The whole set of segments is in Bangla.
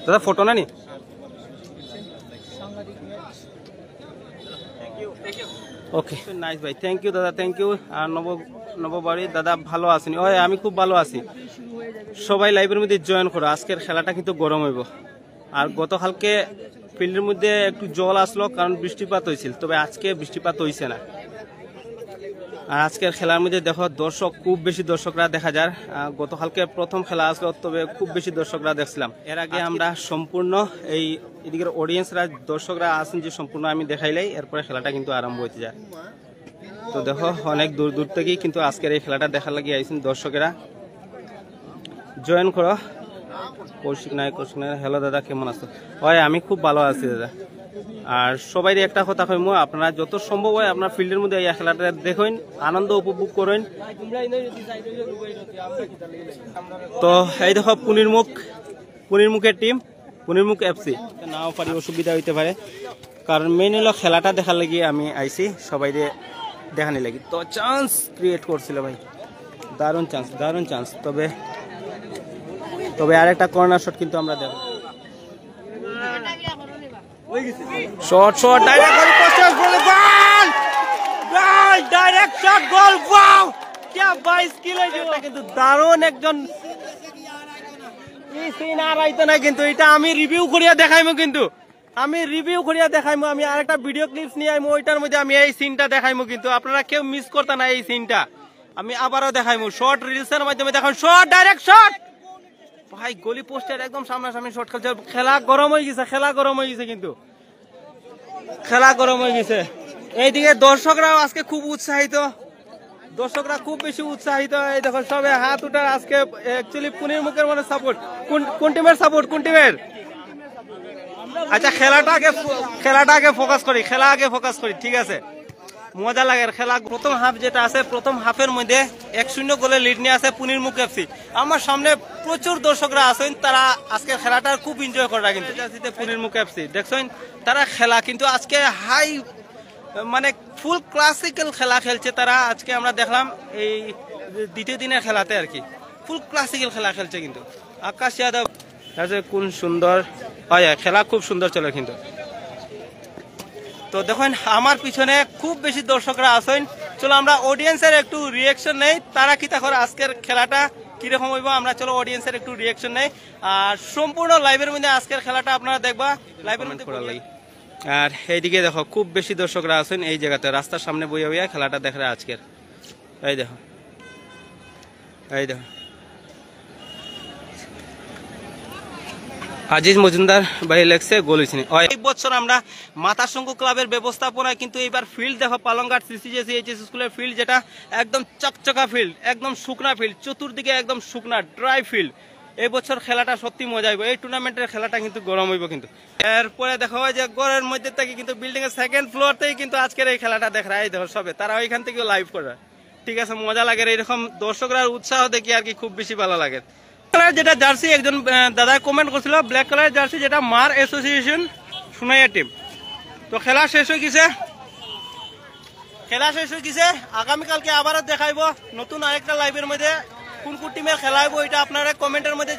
दादा फोटो ना नी ओके नाइस भाई थैंक यू दादा थैंक यू আর নববাড়ি দাদা ভালো আছেন ওই আমি খুব ভালো আছি সবাই লাইভের মধ্যে জয়েন করো আজকের খেলাটা কিন্তু গরম হইব আর গতকালকে ফিল্ডের মধ্যে একটু জল আসলো কারণ বৃষ্টিপাত হয়েছিল তবে আজকে বৃষ্টিপাত হইছে না আর আজকের খেলার মধ্যে দেখো দর্শক খুব বেশি দর্শকরা দেখা যায় গতকালকে প্রথম খেলা আসলো তবে খুব বেশি দর্শকরা দেখছিলাম এর আগে আমরা সম্পূর্ণ এই এদিকের অডিয়েন্সরা দর্শকরা আছেন যে সম্পূর্ণ আমি দেখাইলাই এরপরে খেলাটা কিন্তু আরম্ভ হতে যায় তো দেখো অনেক দূর দূর থেকেই কিন্তু আজকের এই খেলাটা দেখার লাগি আইছেন দর্শকেরা জয়েন করো কৌশিক নায়ক হ্যালো দাদা কেমন আছো ওই আমি খুব ভালো আছি দাদা আর সবাই একটা কথা কইমু আপনারা যত সম্ভব হয় আপনার ফিল্ডের মধ্যে এই খেলাটা দেখুন আনন্দ উপভোগ করেন তো এই দেখো পুনিরমুখের টিম পুনিরমুখ এফসি নাও পারি অসুবিধা হইতে পারে কারণ মেইন হলো খেলাটা দেখার লাগি আমি আইছি সবাই দেখানি লাগি তো চান্স ক্রিয়েট করছিল ভাই দারুণ চান্স তবে আরেকটা কর্নার শট কিন্তু আমরা দেখব শট ডাইরেক্ট পোস্টার গোল ডাইরেক্ট শট গোল ওয়াও কি 22 কিলো এটা কিন্তু দারুণ একজন এই সিন আর আইতো না কিন্তু এটা আমি রিভিউ করিয়া দেখাইমু কিন্তু আমি আরেকটা ভিডিও ক্লিপস নিয়ে আইমু ওইটার মধ্যে আমি এই সিনটা দেখাইমু কিন্তু আপনারা কেউ মিস করতে না এই সিনটা আমি আবারও দেখাইমু শর্ট রিলসের মাধ্যমে দেখান শট ডাইরেক্ট শট ভাই গলি পোস্টের একদম সামনাসামনি শট খেলছে খেলা গরম হয়ে গেছে কিন্তু খেলা গরম হয়ে গেছে এইদিকে দর্শকরাও আজকে খুব উৎসাহিত খুব বেশি উৎসাহিত এই দেখো সবে হাত উঠার আজকে অ্যাকচুয়ালি পুনিরমুখের মানে সাপোর্ট কোন টিমের আচ্ছা খেলাটা আগে ফোকাস করি ঠিক আছে মজা লাগে খেলা প্রথম হাফ যেটা আছে প্রথম হাফের মধ্যে 1-0 গোলে লিড নিয়ে আছে পুনিরমুখ এফসি আমার সামনে প্রচুর দর্শকরা আছেন তারা আজকে খেলাটা খুব এনজয় করে কিন্তু পুনিরমুখ এফসি দেখছেন তারা খেলা কিন্তু আজকে হাই মানে ফুল ক্লাসিক্যাল খেলা খেলছে তারা আজকে আমরা দেখলাম এই দ্বিতীয় দিনের খেলাতে আর কি ফুল ক্লাসিক্যাল খেলা খেলছে কিন্তু আকাশ যাদব কোন সুন্দর হয় খেলা খুব সুন্দর চলে কিন্তু তো দেখুন আমার পিছনে খুব বেশি দর্শকরা আছেন চলো আমরা অডিয়েন্সের একটু রিয়াকশন নেই তারা কি তা করে আজকের খেলাটা কিরকম হইব আমরা চলো অডিয়েন্সের একটু রিয়াকশন নেই আর সম্পূর্ণ লাইভের মধ্যে আজকের খেলাটা আপনারা দেখবা লাইভের মধ্যে করা লাগি আর এইদিকে দেখো খুব বেশি দর্শকরা আছেন এই জায়গাতে রাস্তার সামনে বইয়া খেলাটা দেখে আজকের এই দেখো আজিজ মজুমদার ভাই লেখছে গোল হয়েছে এই বছর আমরা মাথাশঙ্কু ক্লাবের ব্যবস্থাপনায় কিন্তু এবার ফিল্ড দেখো পালংঘাট সিসিজেসি এইচএস স্কুলের ফিল্ড যেটা একদম চকচকা ফিল্ড একদম শুকনা ফিল্ড চতুর্দিকে একদম শুকনা ড্রাই ফিল্ড এই বছর খেলাটা সত্যি মজা হইব এই টুর্নামেন্টের খেলাটা কিন্তু গরম হইব কিন্তু এরপরে দেখা হয় যে ঘরের মধ্যে থেকে কিন্তু বিল্ডিং এর সেকেন্ড ফ্লোর থেকে কিন্তু আজকের এই খেলাটা দেখা এই দেখো সবে তারা ওইখান থেকে লাইভ করে ঠিক আছে মজা লাগে এইরকম দর্শকরা উৎসাহ দেখি আর কি খুব বেশি ভালো লাগে যেটা জার্সি একজন দাদা কমেন্ট করছিল ব্ল্যাক কালার জার্সি যেটা মার অ্যাসোসিয়েশন সুনাইয়া টিম তো খেলা শেষ হয়ে গেছে আগামীকালকে আবারও দেখাইব নতুন আরেকটা লাইভের মধ্যে কোন টিমের খেলা হইব এটা আপনারা কমেন্টের মধ্যে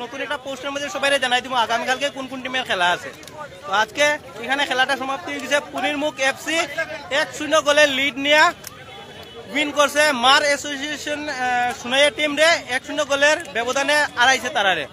নতুন একটা পোস্টের মধ্যে সবাই জানাই দিব আগামীকালকে কোন টিমের খেলা আছে তো আজকে এখানে খেলাটা সমাপ্তি হয়ে গেছে পুনিরমুখ এফসি 1-0 গোলে লিড নিয়ে উইন করছে মার অ্যাসোসিয়েশন সুনাইয়া টিম রে 1-0 গোলের ব্যবধানে হারাইছে তারারে।